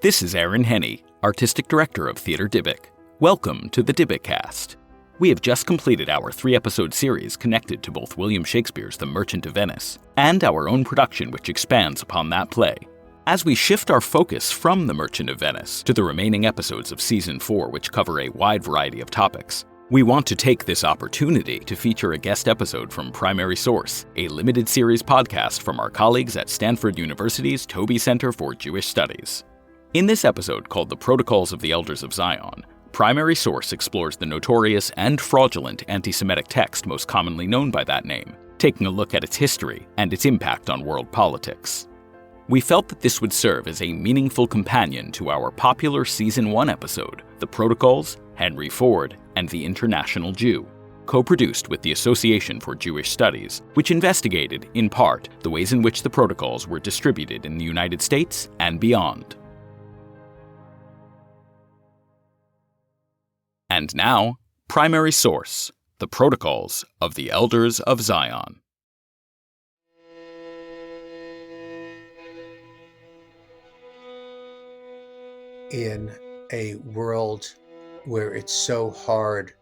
This is Aaron Henney, Artistic Director of Theatre Dybbuk. Welcome to the Dybbuk-cast. We have just completed our 3-episode series connected to both William Shakespeare's The Merchant of Venice and our own production which expands upon that play. As we shift our focus from The Merchant of Venice to the remaining episodes of Season 4 which cover a wide variety of topics, we want to take this opportunity to feature a guest episode from Primary Source, a limited series podcast from our colleagues at Stanford University's Taube Center for Jewish Studies. In this episode called The Protocols of the Elders of Zion, Primary Source explores the notorious and fraudulent antisemitic text most commonly known by that name, taking a look at its history and its impact on world politics. We felt that this would serve as a meaningful companion to our popular Season 1 episode, The Protocols, Henry Ford, and the International Jew, co-produced with the Association for Jewish Studies, which investigated, in part, the ways in which the protocols were distributed in the United States and beyond. And now, Primary Source, The Protocols of the Elders of Zion. In a world where it's so hard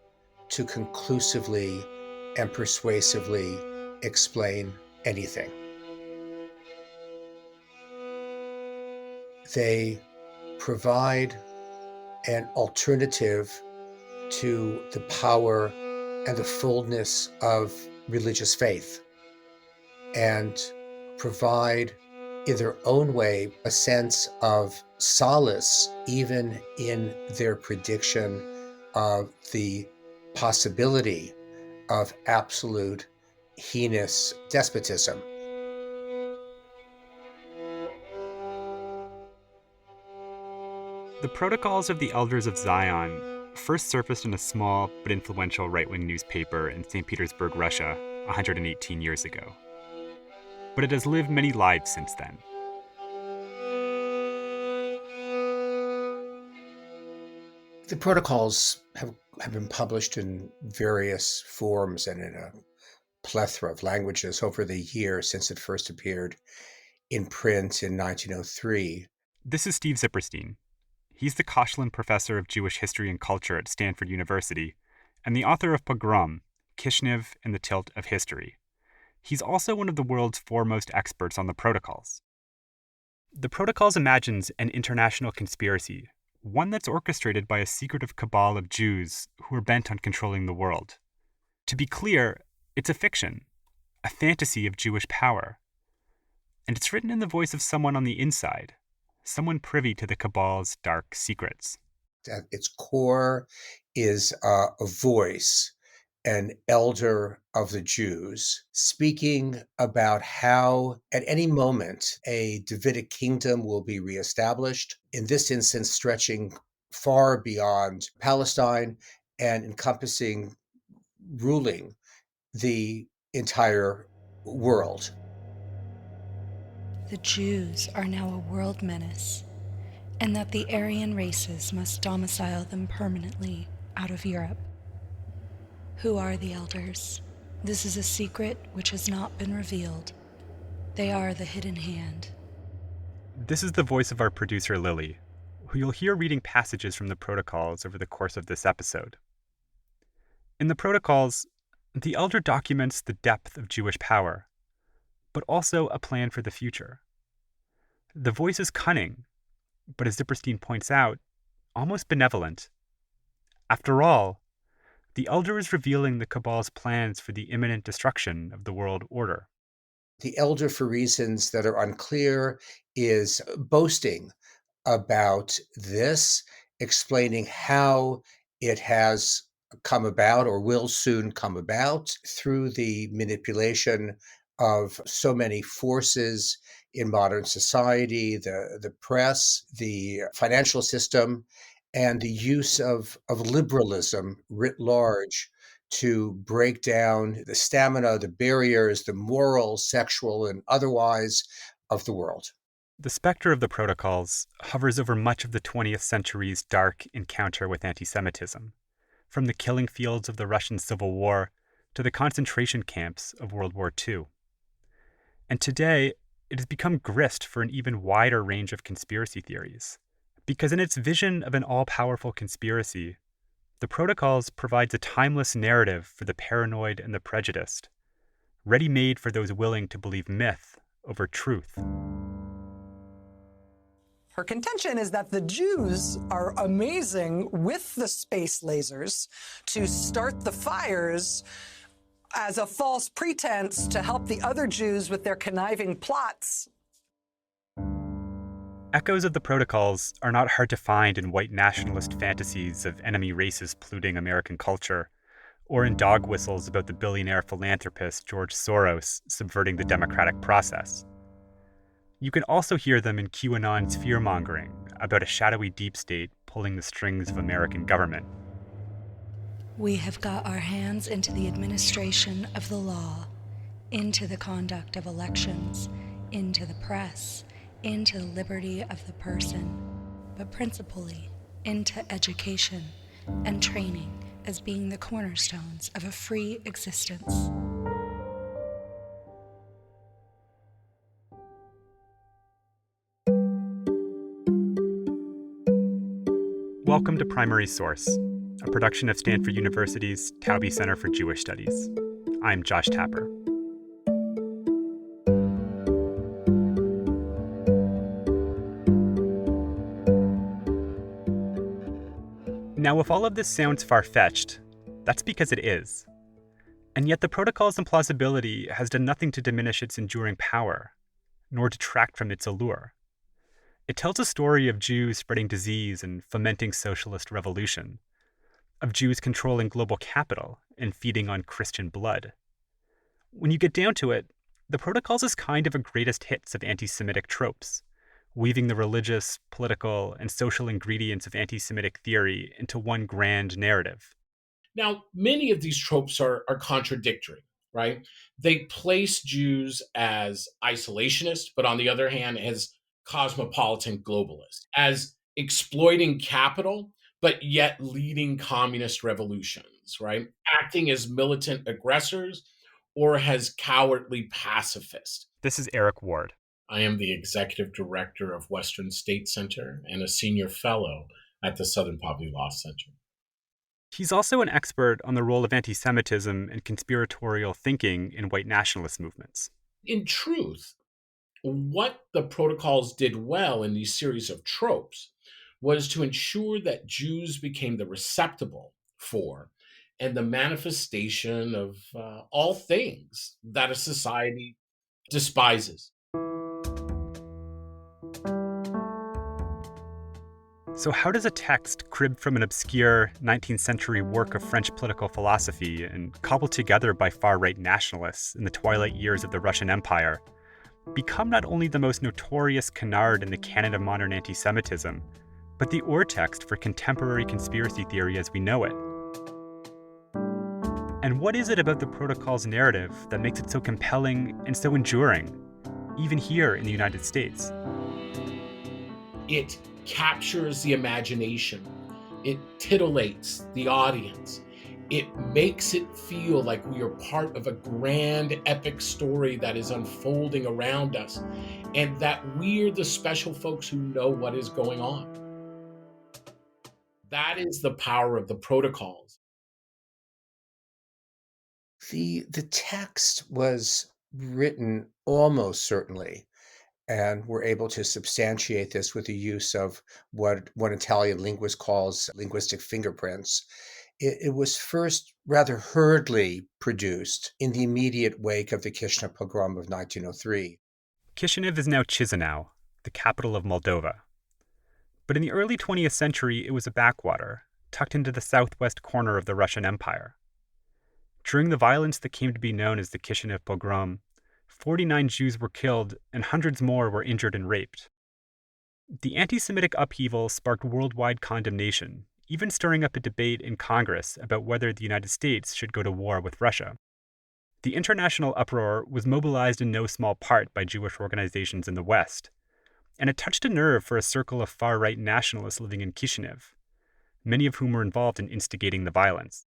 to conclusively and persuasively explain anything, they provide an alternative to the power and the fullness of religious faith, and provide in their own way a sense of solace even in their prediction of the possibility of absolute heinous despotism. The Protocols of the Elders of Zion first surfaced in a small but influential right-wing newspaper in St. Petersburg, Russia, 118 years ago. But it has lived many lives since then. The protocols have been published in various forms and in a plethora of languages over the years since it first appeared in print in 1903. This is Steve Zipperstein. He's the Koshland Professor of Jewish History and Culture at Stanford University and the author of Pogrom, Kishinev and the Tilt of History. He's also one of the world's foremost experts on the protocols. The Protocols imagines an international conspiracy, one that's orchestrated by a secretive cabal of Jews who are bent on controlling the world. To be clear, it's a fiction, a fantasy of Jewish power. And it's written in the voice of someone on the inside, someone privy to the cabal's dark secrets. At its core is a voice, an elder of the Jews, speaking about how at any moment a Davidic kingdom will be reestablished, in this instance stretching far beyond Palestine and encompassing ruling the entire world. The Jews are now a world menace, and that the Aryan races must domicile them permanently out of Europe. Who are the elders? This is a secret which has not been revealed. They are the hidden hand. This is the voice of our producer, Lily, who you'll hear reading passages from the Protocols over the course of this episode. In the Protocols, the elder documents the depth of Jewish power, but also a plan for the future. The voice is cunning, but as Zipperstein points out, almost benevolent. After all, the elder is revealing the cabal's plans for the imminent destruction of the world order. The elder, for reasons that are unclear, is boasting about this, explaining how it has come about or will soon come about through the manipulation of so many forces in modern society, the press, the financial system, and the use of liberalism writ large to break down the stamina, the barriers, the moral, sexual, and otherwise of the world. The specter of the Protocols hovers over much of the 20th century's dark encounter with antisemitism, from the killing fields of the Russian Civil War to the concentration camps of World War II. And today, it has become grist for an even wider range of conspiracy theories, Because in its vision of an all-powerful conspiracy, the Protocols provides a timeless narrative for the paranoid and the prejudiced, ready-made for those willing to believe myth over truth. Her contention is that the Jews are amazing with the space lasers to start the fires as a false pretense to help the other Jews with their conniving plots. Echoes of the Protocols are not hard to find in white nationalist fantasies of enemy races polluting American culture, or in dog whistles about the billionaire philanthropist George Soros subverting the democratic process. You can also hear them in QAnon's fear-mongering about a shadowy deep state pulling the strings of American government. We have got our hands into the administration of the law, into the conduct of elections, into the press, into the liberty of the person, but principally into education and training as being the cornerstones of a free existence. Welcome to Primary Source, a production of Stanford University's Taube Center for Jewish Studies. I'm Josh Tapper. Now, if all of this sounds far-fetched, that's because it is. And yet the Protocol's implausibility has done nothing to diminish its enduring power, nor detract from its allure. It tells a story of Jews spreading disease and fomenting socialist revolution, of Jews controlling global capital and feeding on Christian blood. When you get down to it, the Protocols is kind of a greatest hits of anti-Semitic tropes, weaving the religious, political, and social ingredients of anti-Semitic theory into one grand narrative. Now, many of these tropes are contradictory, right? They place Jews as isolationists, but on the other hand, as cosmopolitan globalists, as exploiting capital, but yet leading communist revolutions, right? Acting as militant aggressors or as cowardly pacifists. This is Eric Ward. I am the executive director of Western State Center and a senior fellow at the Southern Poverty Law Center. He's also an expert on the role of anti-Semitism and conspiratorial thinking in white nationalist movements. In truth, what the Protocols did well in these series of tropes was to ensure that Jews became the receptacle for and the manifestation of all things that a society despises. So how does a text cribbed from an obscure 19th century work of French political philosophy and cobbled together by far-right nationalists in the twilight years of the Russian Empire become not only the most notorious canard in the canon of modern anti-Semitism, but the ur-text for contemporary conspiracy theory as we know it? And what is it about the Protocol's narrative that makes it so compelling and so enduring, even here in the United States? It captures the imagination. It titillates the audience. It makes it feel like we are part of a grand epic story that is unfolding around us, and that we're the special folks who know what is going on. That is the power of the Protocols. The text was written almost certainly, and we're able to substantiate this with the use of what one Italian linguist calls linguistic fingerprints. It was first rather hurriedly produced in the immediate wake of the Chisinau pogrom of 1903. Chisinau is now Chisinau, the capital of Moldova. But in the early 20th century, it was a backwater, tucked into the southwest corner of the Russian Empire. During the violence that came to be known as the Chisinau pogrom, 49 Jews were killed and hundreds more were injured and raped. The anti-Semitic upheaval sparked worldwide condemnation, even stirring up a debate in Congress about whether the United States should go to war with Russia. The international uproar was mobilized in no small part by Jewish organizations in the West, and it touched a nerve for a circle of far-right nationalists living in Chisinau, many of whom were involved in instigating the violence.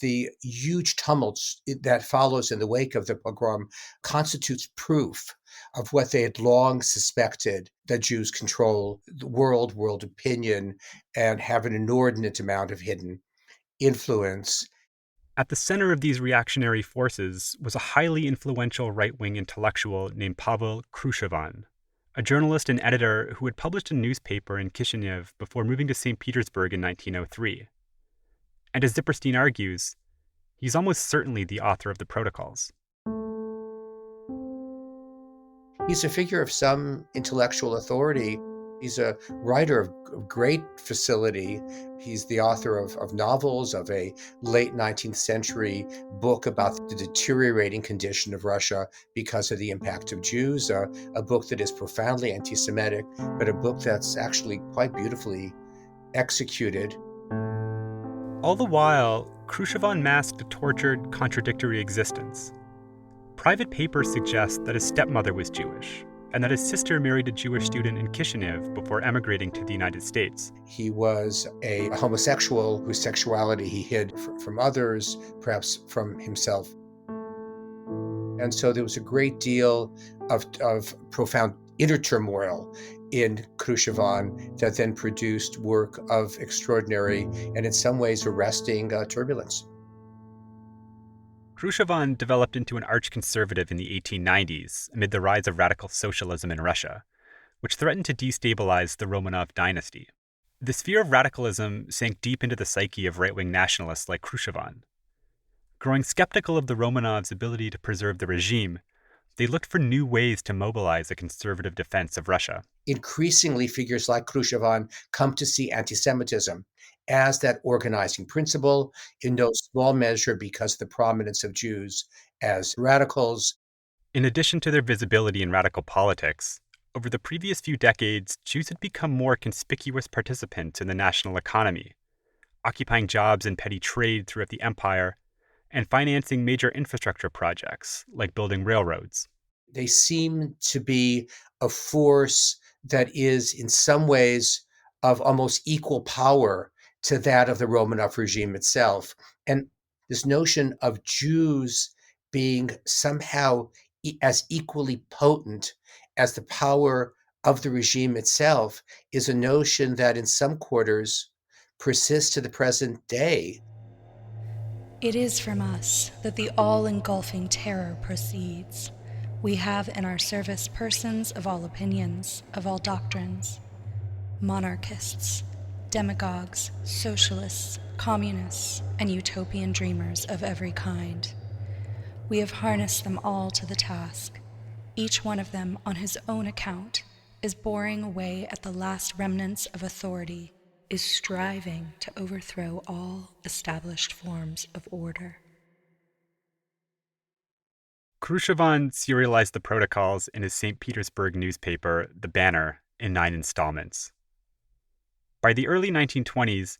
The huge tumults that follows in the wake of the pogrom constitutes proof of what they had long suspected, that Jews control the world opinion, and have an inordinate amount of hidden influence. At the center of these reactionary forces was a highly influential right-wing intellectual named Pavel Krushevan, a journalist and editor who had published a newspaper in Kishinev before moving to St. Petersburg in 1903. And as Zipperstein argues, he's almost certainly the author of the protocols. He's a figure of some intellectual authority. He's a writer of great facility. He's the author of novels, of a late 19th century book about the deteriorating condition of Russia because of the impact of Jews, a book that is profoundly anti-Semitic, but a book that's actually quite beautifully executed. All the while, Krushevan masked a tortured, contradictory existence. Private papers suggest that his stepmother was Jewish, and that his sister married a Jewish student in Kishinev before emigrating to the United States. He was a homosexual whose sexuality he hid from others, perhaps from himself. And so there was a great deal of profound inner turmoil in Krushevan that then produced work of extraordinary and in some ways arresting turbulence. Krushevan developed into an arch-conservative in the 1890s amid the rise of radical socialism in Russia, which threatened to destabilize the Romanov dynasty. This fear of radicalism sank deep into the psyche of right-wing nationalists like Krushevan. Growing skeptical of the Romanovs' ability to preserve the regime, they looked for new ways to mobilize a conservative defense of Russia. Increasingly, figures like Krushevan come to see anti-Semitism as that organizing principle, in no small measure because of the prominence of Jews as radicals. In addition to their visibility in radical politics, over the previous few decades, Jews had become more conspicuous participants in the national economy, occupying jobs in petty trade throughout the empire, and financing major infrastructure projects like building railroads. They seem to be a force that is in some ways of almost equal power to that of the Romanov regime itself. And this notion of Jews being somehow as equally potent as the power of the regime itself is a notion that in some quarters persists to the present day. It is from us that the all-engulfing terror proceeds. We have in our service persons of all opinions, of all doctrines, monarchists, demagogues, socialists, communists, and utopian dreamers of every kind. We have harnessed them all to the task. Each one of them, on his own account, is boring away at the last remnants of authority, is striving to overthrow all established forms of order. Krushevan serialized the protocols in his St. Petersburg newspaper, The Banner, in 9 installments. By the early 1920s,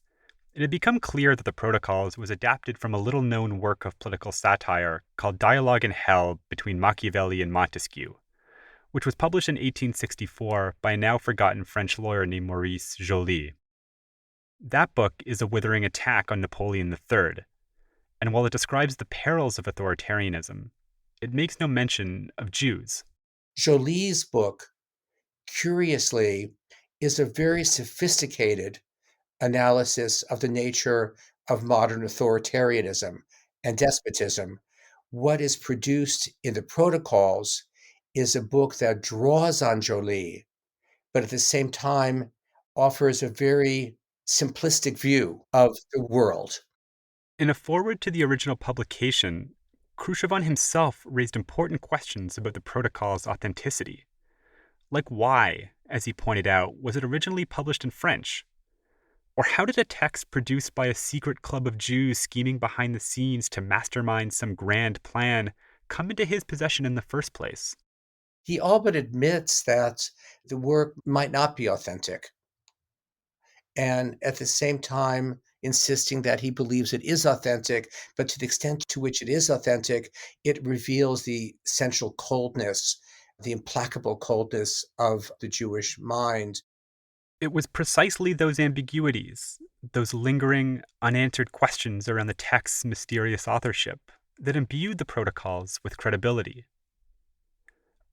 it had become clear that the protocols was adapted from a little-known work of political satire called Dialogue in Hell between Machiavelli and Montesquieu, which was published in 1864 by a now-forgotten French lawyer named Maurice Joly. That book is a withering attack on Napoleon III, and while it describes the perils of authoritarianism, it makes no mention of Jews. Joly's book, curiously, is a very sophisticated analysis of the nature of modern authoritarianism and despotism. What is produced in the protocols is a book that draws on Joly, but at the same time offers a very simplistic view of the world. In a foreword to the original publication, Krushevan himself raised important questions about the protocol's authenticity. Like why, as he pointed out, was it originally published in French? Or how did a text produced by a secret club of Jews scheming behind the scenes to mastermind some grand plan come into his possession in the first place? He all but admits that the work might not be authentic, and at the same time insisting that he believes it is authentic, but to the extent to which it is authentic, it reveals the essential coldness, the implacable coldness of the Jewish mind. It was precisely those ambiguities, those lingering, unanswered questions around the text's mysterious authorship, that imbued the protocols with credibility.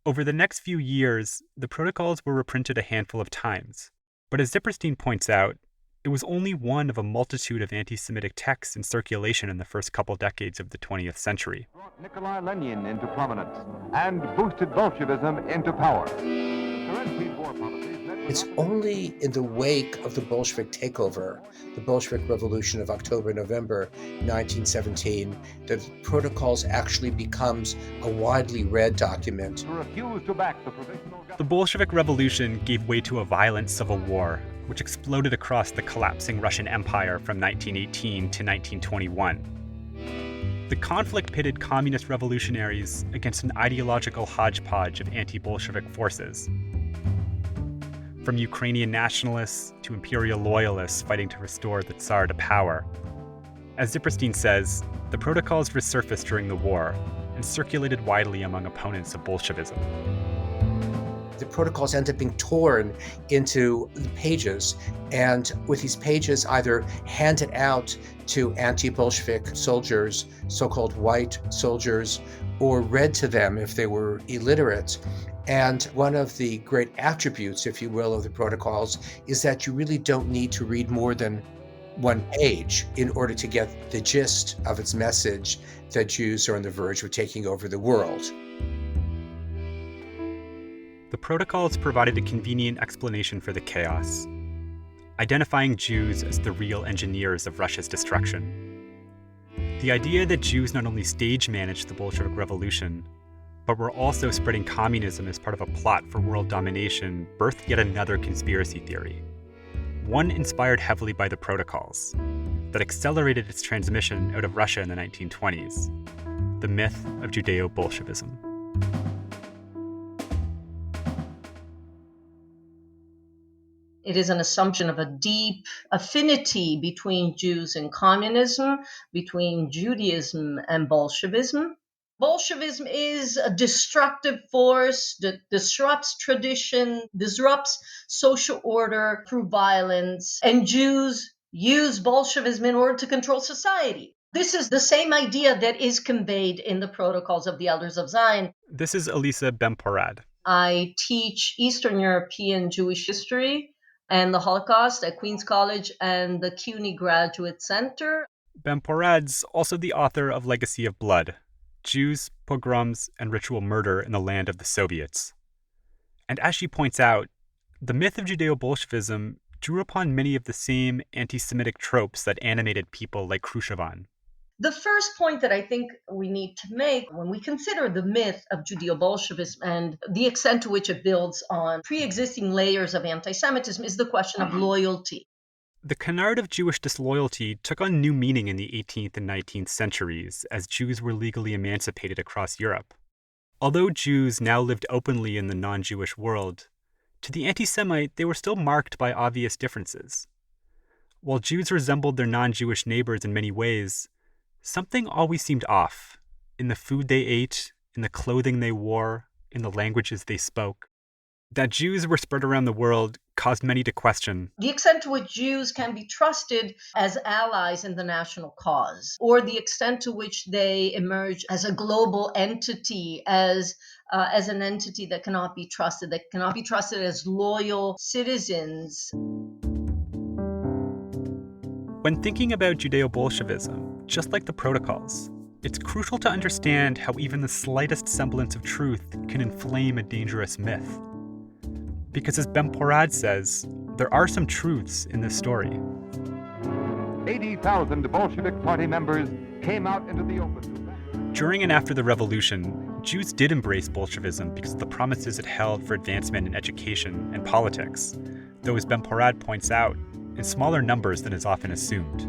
Over the next few years, the protocols were reprinted a handful of times, but as Zipperstein points out, it was only one of a multitude of anti-Semitic texts in circulation in the first couple decades of the 20th century. Brought Nikolai Lenin into prominence and boosted Bolshevism into power. It's only in the wake of the Bolshevik takeover, the Bolshevik Revolution of October-November 1917, that the Protocols actually becomes a widely read document. The Bolshevik Revolution gave way to a violent civil war, which exploded across the collapsing Russian Empire from 1918 to 1921. The conflict pitted communist revolutionaries against an ideological hodgepodge of anti-Bolshevik forces. From Ukrainian nationalists to imperial loyalists fighting to restore the Tsar to power. As Zipperstein says, the protocols resurfaced during the war and circulated widely among opponents of Bolshevism. The protocols end up being torn into the pages, and with these pages either handed out to anti-Bolshevik soldiers, so-called white soldiers, or read to them if they were illiterate. And one of the great attributes, if you will, of the protocols is that you really don't need to read more than one page in order to get the gist of its message that Jews are on the verge of taking over the world. The protocols provided a convenient explanation for the chaos, identifying Jews as the real engineers of Russia's destruction. The idea that Jews not only stage-managed the Bolshevik Revolution, but were also spreading communism as part of a plot for world domination birthed yet another conspiracy theory, one inspired heavily by the protocols, that accelerated its transmission out of Russia in the 1920s, the myth of Judeo-Bolshevism. It is an assumption of a deep affinity between Jews and communism, between Judaism and Bolshevism. Bolshevism is a destructive force that disrupts tradition, disrupts social order through violence, and Jews use Bolshevism in order to control society. This is the same idea that is conveyed in the Protocols of the Elders of Zion. This is Elisa Ben-Porad. I teach Eastern European Jewish history and the Holocaust at Queens College and the CUNY Graduate Center. Ben-Porad's also the author of Legacy of Blood, Jews, Pogroms, and Ritual Murder in the Land of the Soviets. And as she points out, the myth of Judeo-Bolshevism drew upon many of the same anti-Semitic tropes that animated people like Khrushchevan. The first point that I think we need to make when we consider the myth of Judeo-Bolshevism and the extent to which it builds on pre-existing layers of anti-Semitism is the question of loyalty. The canard of Jewish disloyalty took on new meaning in the 18th and 19th centuries as Jews were legally emancipated across Europe. Although Jews now lived openly in the non-Jewish world, to the anti-Semite they were still marked by obvious differences. While Jews resembled their non-Jewish neighbors in many ways, something always seemed off in the food they ate, in the clothing they wore, in the languages they spoke. That Jews were spread around the world caused many to question the extent to which Jews can be trusted as allies in the national cause, or the extent to which they emerge as a global entity, as an entity that cannot be trusted as loyal citizens. When thinking about Judeo-Bolshevism, just like the protocols, it's crucial to understand how even the slightest semblance of truth can inflame a dangerous myth. Because as Ben-Porad says, there are some truths in this story. 80,000 Bolshevik Party members came out into the open. During and after the revolution, Jews did embrace Bolshevism because of the promises it held for advancement in education and politics, though as Ben-Porad points out, in smaller numbers than is often assumed.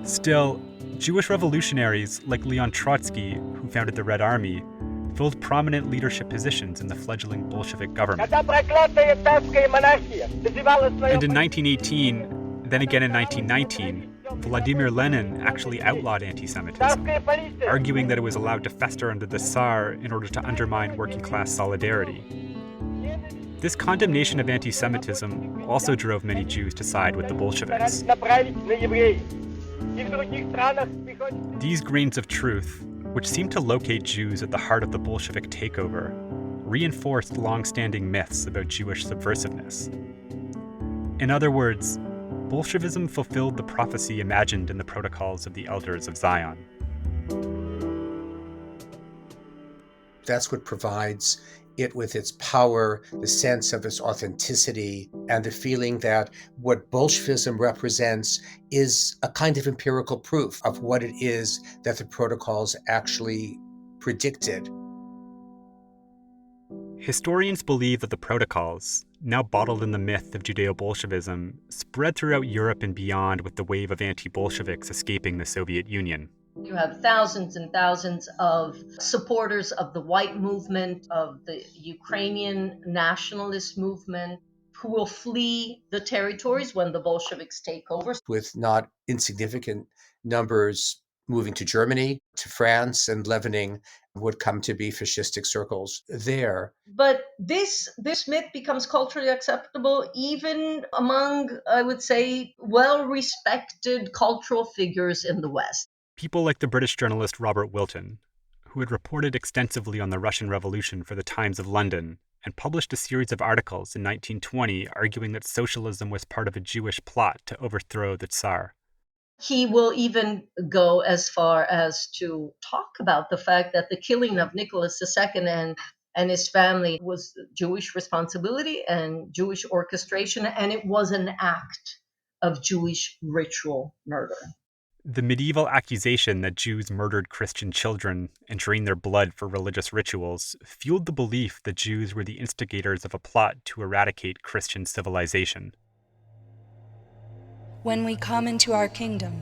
Still, Jewish revolutionaries like Leon Trotsky, who founded the Red Army, filled prominent leadership positions in the fledgling Bolshevik government. And in 1918, then again in 1919, Vladimir Lenin actually outlawed anti-Semitism, arguing that it was allowed to fester under the Tsar in order to undermine working-class solidarity. This condemnation of anti-Semitism also drove many Jews to side with the Bolsheviks. These grains of truth, which seemed to locate Jews at the heart of the Bolshevik takeover, reinforced long-standing myths about Jewish subversiveness. In other words, Bolshevism fulfilled the prophecy imagined in the protocols of the Elders of Zion. That's what provides it with its power, the sense of its authenticity, and the feeling that what Bolshevism represents is a kind of empirical proof of what it is that the protocols actually predicted. Historians believe that the protocols, now bottled in the myth of Judeo-Bolshevism, spread throughout Europe and beyond with the wave of anti-Bolsheviks escaping the Soviet Union. You have thousands and thousands of supporters of the white movement, of the Ukrainian nationalist movement, who will flee the territories when the Bolsheviks take over. With not insignificant numbers moving to Germany, to France, and leavening would come to be fascistic circles there. But this myth becomes culturally acceptable even among, I would say, well-respected cultural figures in the West. People like the British journalist Robert Wilton, who had reported extensively on the Russian Revolution for the Times of London and published a series of articles in 1920 arguing that socialism was part of a Jewish plot to overthrow the Tsar. He will even go as far as to talk about the fact that the killing of Nicholas II and his family was Jewish responsibility and Jewish orchestration, and it was an act of Jewish ritual murder. The medieval accusation that Jews murdered Christian children and drained their blood for religious rituals fueled the belief that Jews were the instigators of a plot to eradicate Christian civilization. When we come into our kingdom,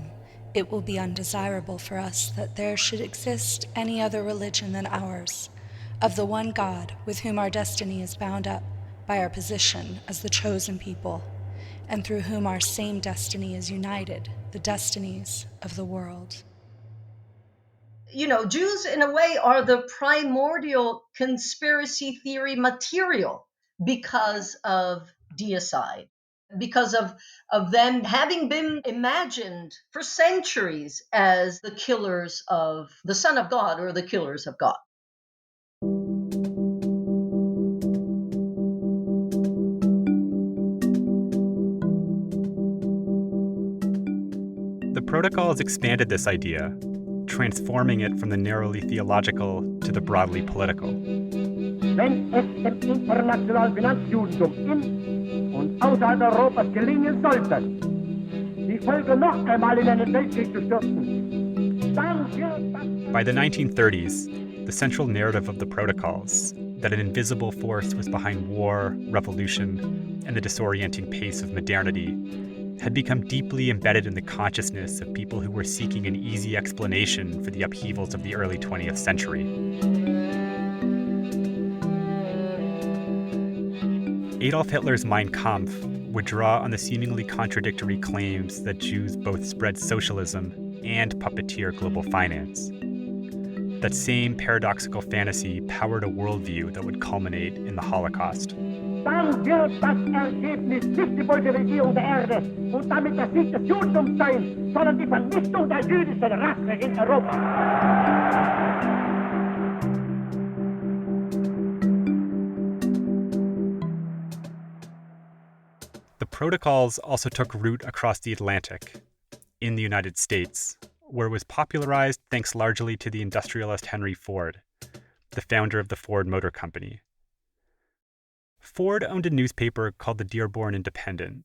it will be undesirable for us that there should exist any other religion than ours, of the one God with whom our destiny is bound up by our position as the chosen people, and through whom our same destiny is united, the destinies of the world. You know, Jews in a way are the primordial conspiracy theory material because of deicide, because of them having been imagined for centuries as the killers of the Son of God or the killers of God. The protocols expanded this idea, transforming it from the narrowly theological to the broadly political. Wenn es dem internationalen Finanzjudentum in und außerhalb Europas gelingen sollte, die Völker noch einmal in einen Weltkrieg zu stürzen, dann wird das... By the 1930s, the central narrative of the protocols, that an invisible force was behind war, revolution, and the disorienting pace of modernity, had become deeply embedded in the consciousness of people who were seeking an easy explanation for the upheavals of the early 20th century. Adolf Hitler's Mein Kampf would draw on the seemingly contradictory claims that Jews both spread socialism and puppeteer global finance. That same paradoxical fantasy powered a worldview that would culminate in the Holocaust. Dann wird das Ergebnis nicht die Bolschewisierung der Erde und damit der Sieg des Judentums sein, sondern die Vernichtung der jüdischen Rasse in Europa. The protocols also took root across the Atlantic, in the United States, where it was popularized thanks largely to the industrialist Henry Ford, the founder of the Ford Motor Company. Ford owned a newspaper called the Dearborn Independent,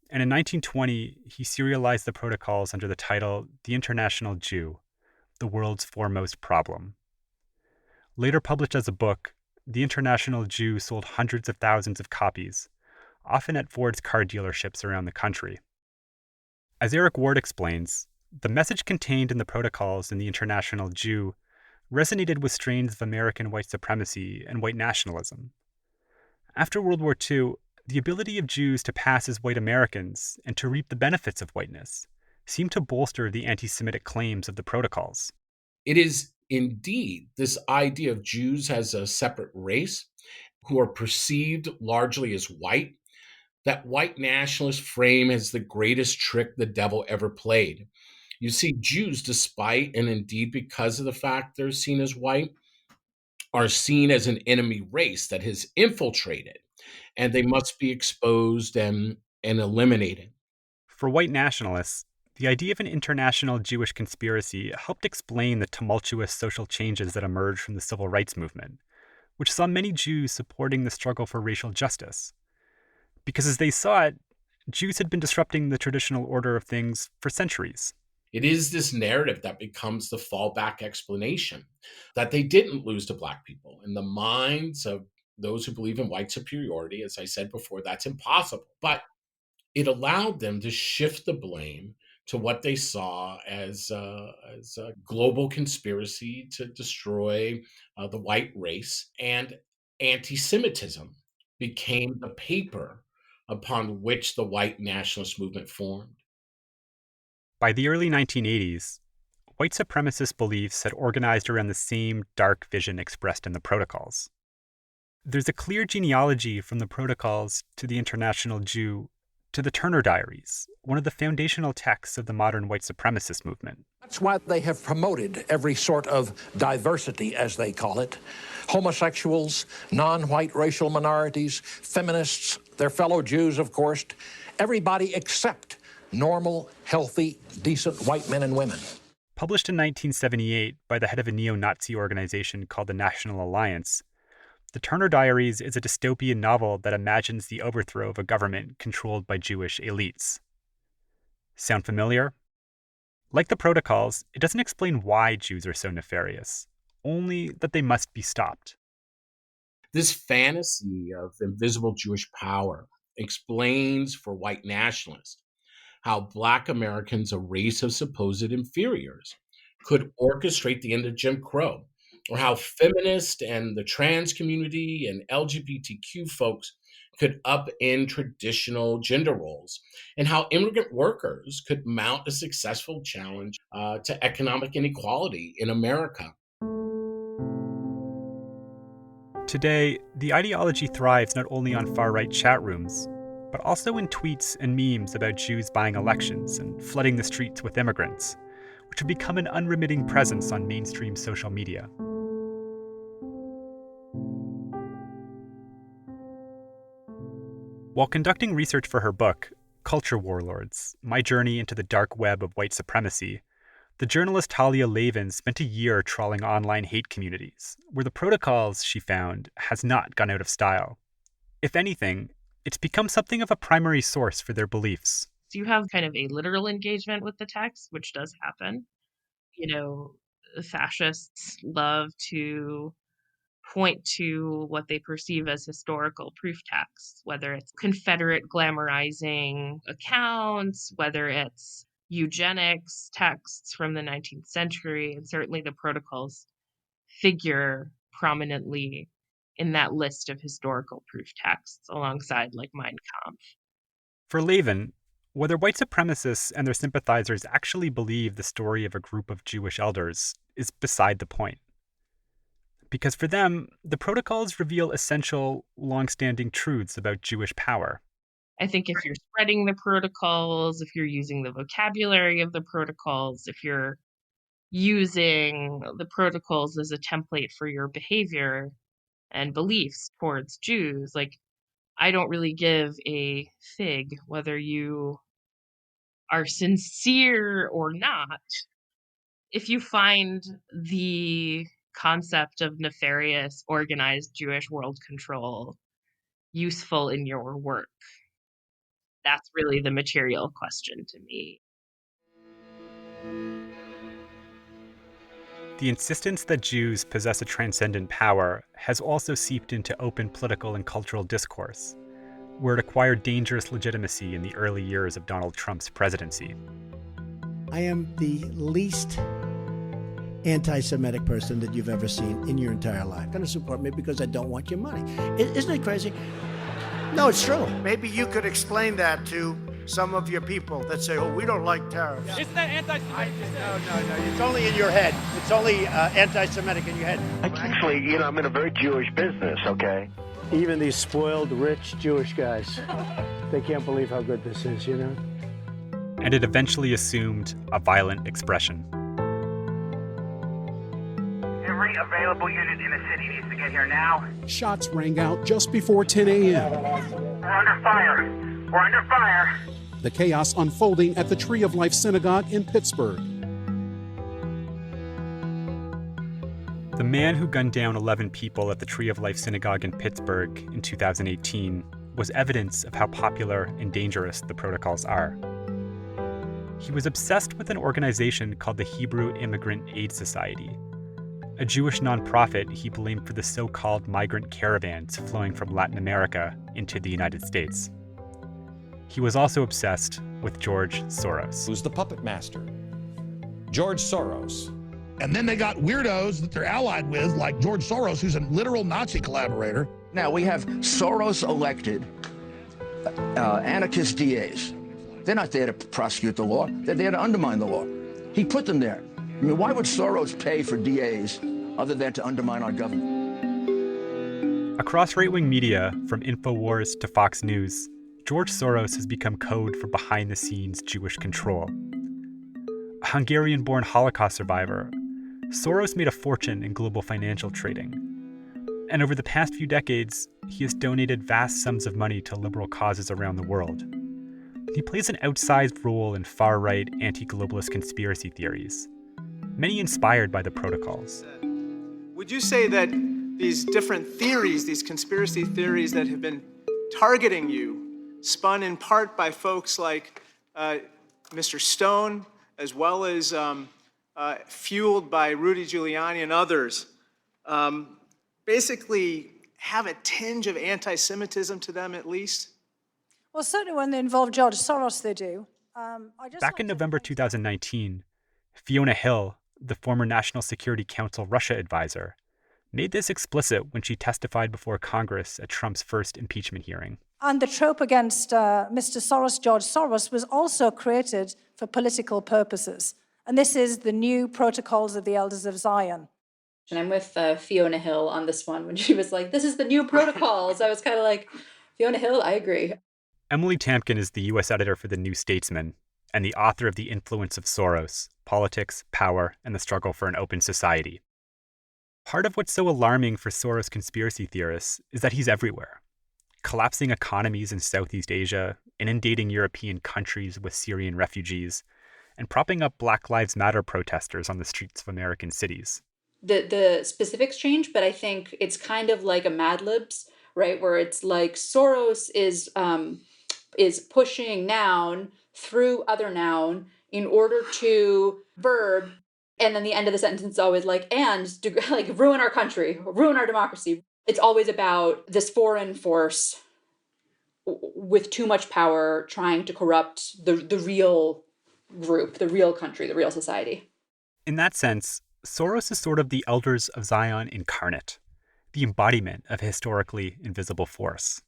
and in 1920, he serialized the protocols under the title The International Jew, the World's Foremost Problem. Later published as a book, The International Jew sold hundreds of thousands of copies, often at Ford's car dealerships around the country. As Eric Ward explains, the message contained in the protocols in The International Jew resonated with strains of American white supremacy and white nationalism. After World War II, the ability of Jews to pass as white Americans and to reap the benefits of whiteness seemed to bolster the anti-Semitic claims of the protocols. It is indeed this idea of Jews as a separate race who are perceived largely as white, that white nationalist frame is the greatest trick the devil ever played. You see, Jews, despite and indeed because of the fact they're seen as white, are seen as an enemy race that has infiltrated, and they must be exposed and eliminated. For white nationalists, the idea of an international Jewish conspiracy helped explain the tumultuous social changes that emerged from the civil rights movement, which saw many Jews supporting the struggle for racial justice. Because as they saw it, Jews had been disrupting the traditional order of things for centuries. It is this narrative that becomes the fallback explanation that they didn't lose to Black people. In the minds of those who believe in white superiority, as I said before, that's impossible. But it allowed them to shift the blame to what they saw as a global conspiracy to destroy the white race. And anti-Semitism became the paper upon which the white nationalist movement formed. By the early 1980s, white supremacist beliefs had organized around the same dark vision expressed in the Protocols. There's a clear genealogy from the Protocols to the International Jew to the Turner Diaries, one of the foundational texts of the modern white supremacist movement. That's why they have promoted every sort of diversity, as they call it. Homosexuals, non-white racial minorities, feminists, their fellow Jews, of course, everybody except normal, healthy, decent white men and women. Published in 1978 by the head of a neo-Nazi organization called the National Alliance, The Turner Diaries is a dystopian novel that imagines the overthrow of a government controlled by Jewish elites. Sound familiar? Like the Protocols, it doesn't explain why Jews are so nefarious, only that they must be stopped. This fantasy of invisible Jewish power explains for white nationalists how Black Americans, a race of supposed inferiors, could orchestrate the end of Jim Crow, or how feminists and the trans community and LGBTQ folks could upend traditional gender roles, and how immigrant workers could mount a successful challenge to economic inequality in America. Today, the ideology thrives not only on far-right chat rooms, but also in tweets and memes about Jews buying elections and flooding the streets with immigrants, which have become an unremitting presence on mainstream social media. While conducting research for her book, Culture Warlords: My Journey into the Dark Web of White Supremacy, the journalist Talia Lavin spent a year trawling online hate communities, where the Protocols, she found, has not gone out of style. If anything, it's become something of a primary source for their beliefs. So you have kind of a literal engagement with the text, which does happen. Fascists love to point to what they perceive as historical proof texts, whether it's Confederate glamorizing accounts, whether it's eugenics texts from the 19th century, and certainly the Protocols figure prominently in that list of historical proof texts alongside like Mein Kampf. For Lavin, whether white supremacists and their sympathizers actually believe the story of a group of Jewish elders is beside the point. Because for them, the Protocols reveal essential, long-standing truths about Jewish power. I think if you're spreading the Protocols, if you're using the vocabulary of the Protocols, if you're using the Protocols as a template for your behavior and beliefs towards Jews, like, I don't really give a fig whether you are sincere or not. If you find the concept of nefarious, organized Jewish world control useful in your work, that's really the material question to me. The insistence that Jews possess a transcendent power has also seeped into open political and cultural discourse, where it acquired dangerous legitimacy in the early years of Donald Trump's presidency. I am the least anti-Semitic person that you've ever seen in your entire life. You're going to support me because I don't want your money. Isn't it crazy? No, it's true. Maybe you could explain that to some of your people that say, oh, we don't like tariffs. Isn't that anti-Semitic? No. It's only in your head. It's only anti-Semitic in your head. Actually, I'm in a very Jewish business, okay? Even these spoiled, rich Jewish guys, they can't believe how good this is, you know? And it eventually assumed a violent expression. Every available unit in the city needs to get here now. Shots rang out just before 10 a.m. We're under fire. We're under fire. The chaos unfolding at the Tree of Life Synagogue in Pittsburgh. The man who gunned down 11 people at the Tree of Life Synagogue in Pittsburgh in 2018 was evidence of how popular and dangerous the protocols are. He was obsessed with an organization called the Hebrew Immigrant Aid Society, a Jewish nonprofit he blamed for the so-called migrant caravans flowing from Latin America into the United States. He was also obsessed with George Soros. Who's the puppet master? George Soros. And then they got weirdos that they're allied with, like George Soros, who's a literal Nazi collaborator. Now, we have Soros-elected anarchist DAs. They're not there to prosecute the law. They're there to undermine the law. He put them there. I mean, why would Soros pay for DAs other than to undermine our government? Across right-wing media, from InfoWars to Fox News, George Soros has become code for behind-the-scenes Jewish control. A Hungarian-born Holocaust survivor, Soros made a fortune in global financial trading. And over the past few decades, he has donated vast sums of money to liberal causes around the world. He plays an outsized role in far-right anti-globalist conspiracy theories, many inspired by the protocols. Would you say that these different theories, these conspiracy theories that have been targeting you, spun in part by folks like Mr. Stone, as well as fueled by Rudy Giuliani and others, basically have a tinge of anti-Semitism to them at least? Well, certainly when they involve George Soros, they do. Back in November 2019, Fiona Hill, the former National Security Council Russia advisor, made this explicit when she testified before Congress at Trump's first impeachment hearing. And the trope against Mr. Soros, George Soros, was also created for political purposes. And this is the new protocols of the Elders of Zion. And I'm with Fiona Hill on this one. When she was like, this is the new protocols, I was kind of like, Fiona Hill, I agree. Emily Tamkin is the U.S. editor for The New Statesman and the author of The Influence of Soros, Politics, Power, and the Struggle for an Open Society. Part of what's so alarming for Soros conspiracy theorists is that he's everywhere, collapsing economies in Southeast Asia, inundating European countries with Syrian refugees, and propping up Black Lives Matter protesters on the streets of American cities. The specifics change, but I think it's kind of like a Mad Libs, right? Where it's like Soros is pushing noun through other noun in order to verb, and then the end of the sentence is always like, and like ruin our country, ruin our democracy. It's always about this foreign force with too much power trying to corrupt the real group, the real country, the real society. In that sense, Soros is sort of the Elders of Zion incarnate, the embodiment of a historically invisible force.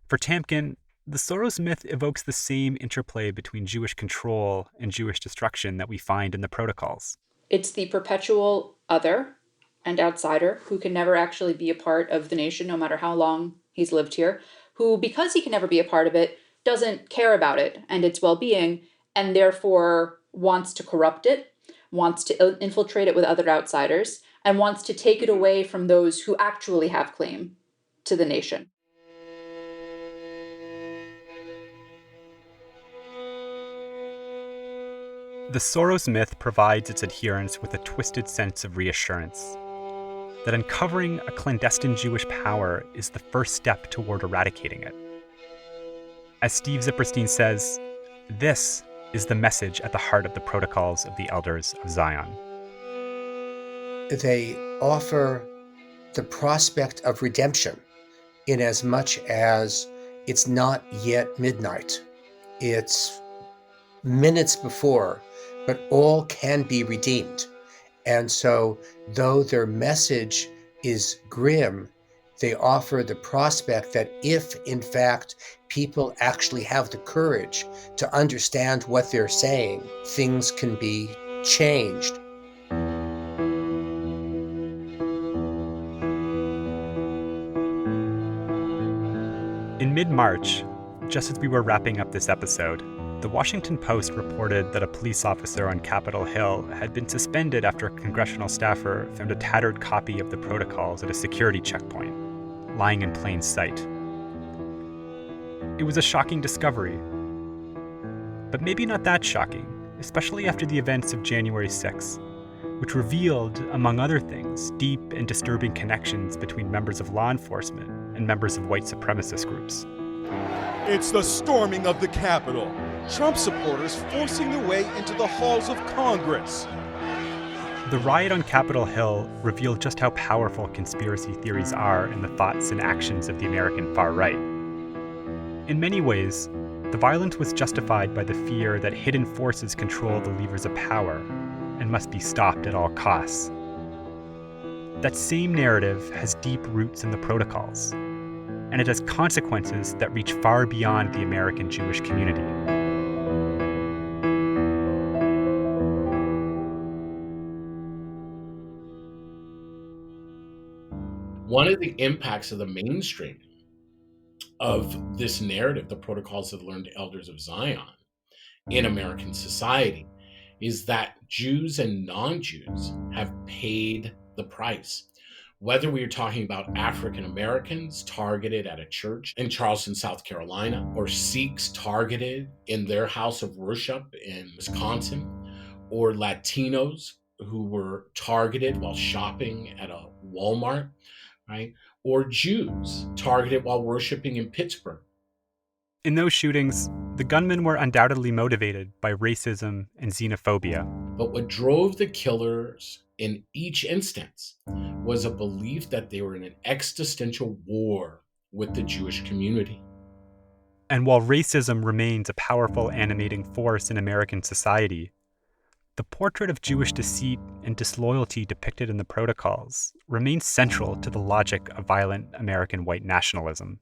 For Tamkin, the Soros myth evokes the same interplay between Jewish control and Jewish destruction that we find in the protocols. It's the perpetual other and outsider who can never actually be a part of the nation, no matter how long he's lived here, who, because he can never be a part of it, doesn't care about it and its well-being, and therefore wants to corrupt it, wants to infiltrate it with other outsiders, and wants to take it away from those who actually have claim to the nation. The Soros myth provides its adherents with a twisted sense of reassurance that uncovering a clandestine Jewish power is the first step toward eradicating it. As Steve Zipperstein says, this is the message at the heart of the protocols of the Elders of Zion. They offer the prospect of redemption in as much as it's not yet midnight. It's minutes before, but all can be redeemed. And so, though their message is grim, they offer the prospect that if, in fact, people actually have the courage to understand what they're saying, things can be changed. In mid-March, just as we were wrapping up this episode, the Washington Post reported that a police officer on Capitol Hill had been suspended after a congressional staffer found a tattered copy of the protocols at a security checkpoint, lying in plain sight. It was a shocking discovery, but maybe not that shocking, especially after the events of January 6th, which revealed, among other things, deep and disturbing connections between members of law enforcement and members of white supremacist groups. It's the storming of the Capitol. Trump supporters forcing their way into the halls of Congress. The riot on Capitol Hill revealed just how powerful conspiracy theories are in the thoughts and actions of the American far right. In many ways, the violence was justified by the fear that hidden forces control the levers of power and must be stopped at all costs. That same narrative has deep roots in the protocols, and it has consequences that reach far beyond the American Jewish community. One of the impacts of the mainstreaming of this narrative, the protocols of the learned elders of Zion, in American society, is that Jews and non-Jews have paid the price. Whether we are talking about African Americans targeted at a church in Charleston, South Carolina, or Sikhs targeted in their house of worship in Wisconsin, or Latinos who were targeted while shopping at a Walmart, right? Or Jews targeted while worshiping in Pittsburgh. In those shootings, the gunmen were undoubtedly motivated by racism and xenophobia. But what drove the killers in each instance was a belief that they were in an existential war with the Jewish community. And while racism remains a powerful animating force in American society, the portrait of Jewish deceit and disloyalty depicted in the protocols remains central to the logic of violent American white nationalism.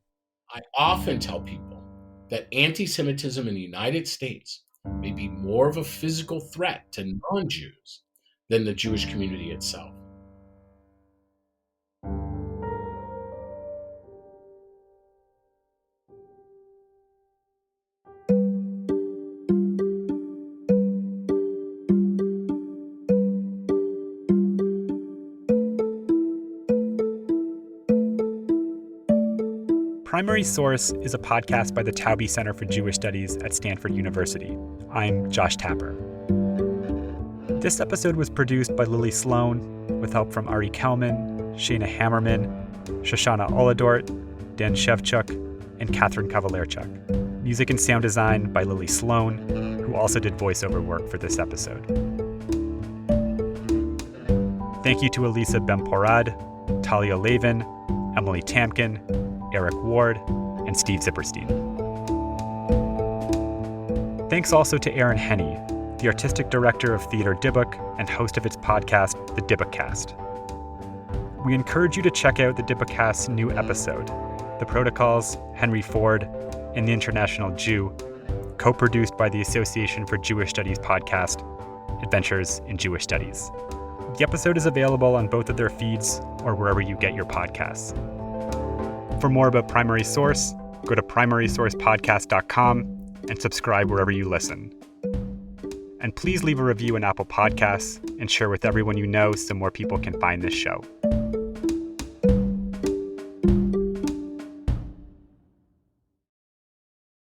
I often tell people that anti-Semitism in the United States may be more of a physical threat to non-Jews than the Jewish community itself. Primary Source is a podcast by the Taube Center for Jewish Studies at Stanford University. I'm Josh Tapper. This episode was produced by Lily Sloan, with help from Ari Kelman, Shayna Hammerman, Shoshana Oladort, Dan Shevchuk, and Catherine Kavalerchuk. Music and sound design by Lily Sloan, who also did voiceover work for this episode. Thank you to Elisa Bemporad, Talia Lavin, Emily Tamkin, Eric Ward, and Steve Zipperstein. Thanks also to Aaron Henney, the artistic director of Theater Dybbuk and host of its podcast, The Dybbukcast. We encourage you to check out The Dybbukcast's new episode, The Protocols, Henry Ford, and the International Jew, co-produced by the Association for Jewish Studies podcast, Adventures in Jewish Studies. The episode is available on both of their feeds or wherever you get your podcasts. For more about Primary Source, go to primarysourcepodcast.com and subscribe wherever you listen. And please leave a review in Apple Podcasts and share with everyone you know so more people can find this show.